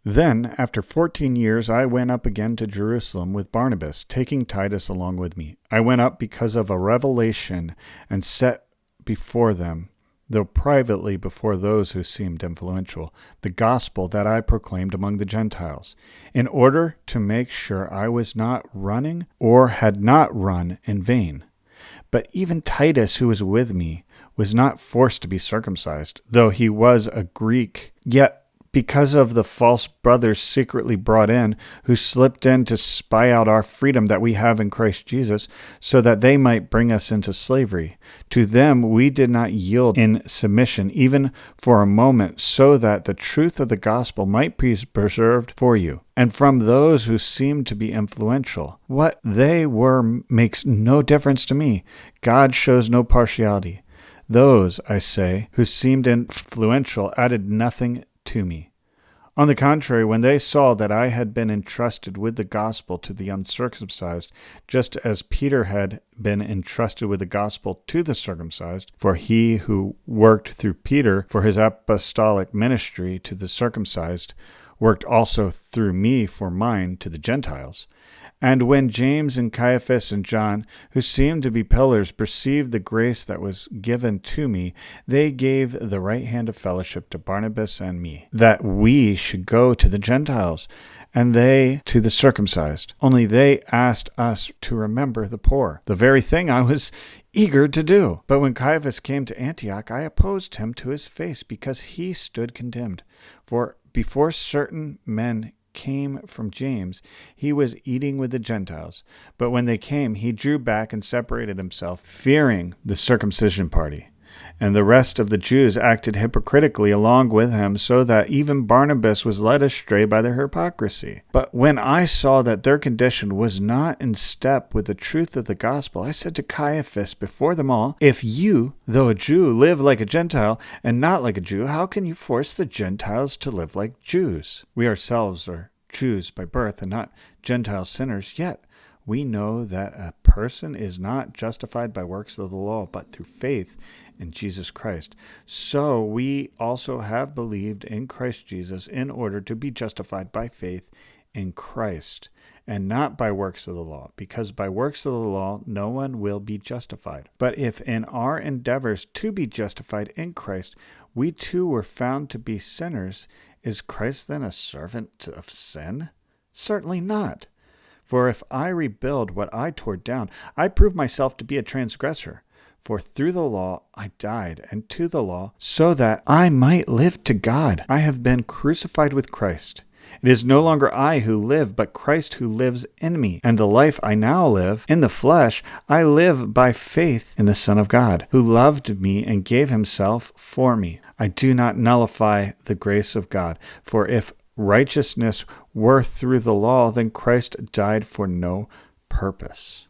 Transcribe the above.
Then, after 14 years, I went up again to Jerusalem with Barnabas, taking Titus along with me. I went up because of a revelation and set before them, though privately before those who seemed influential, the gospel that I proclaimed among the Gentiles, in order to make sure I was not running or had not run in vain. But even Titus, who was with me, was not forced to be circumcised, though he was a Greek. Yet, because of the false brothers secretly brought in, who slipped in to spy out our freedom that we have in Christ Jesus, so that they might bring us into slavery. To them we did not yield in submission, even for a moment, so that the truth of the gospel might be preserved for you. And from those who seemed to be influential, what they were makes no difference to me. God shows no partiality. Those, I say, who seemed influential added nothing to me. On the contrary, when they saw that I had been entrusted with the gospel to the uncircumcised, just as Peter had been entrusted with the gospel to the circumcised, for he who worked through Peter for his apostolic ministry to the circumcised, worked also through me for mine to the Gentiles. And when James and Caiaphas and John, who seemed to be pillars, perceived the grace that was given to me, they gave the right hand of fellowship to Barnabas and me, that we should go to the Gentiles, and they to the circumcised. Only they asked us to remember the poor, the very thing I was eager to do. But when Caiaphas came to Antioch, I opposed him to his face, because he stood condemned. For before certain men came from James, he was eating with the Gentiles. But when they came, he drew back and separated himself, fearing the circumcision party. And the rest of the Jews acted hypocritically along with him, so that even Barnabas was led astray by their hypocrisy. But when I saw that their condition was not in step with the truth of the gospel, I said to Caiaphas before them all, "If you, though a Jew, live like a Gentile and not like a Jew, how can you force the Gentiles to live like Jews? We ourselves are Jews by birth and not Gentile sinners, yet we know that a person is not justified by works of the law, but through faith in Jesus Christ. So we also have believed in Christ Jesus in order to be justified by faith in Christ, and not by works of the law, because by works of the law no one will be justified. But if in our endeavors to be justified in Christ, we too were found to be sinners, is Christ then a servant of sin? Certainly not. For if I rebuild what I tore down, I prove myself to be a transgressor. For through the law I died, and to the law, so that I might live to God. I have been crucified with Christ. It is no longer I who live, but Christ who lives in me. And the life I now live in the flesh, I live by faith in the Son of God, who loved me and gave himself for me. I do not nullify the grace of God, for if righteousness were through the law, then Christ died for no purpose.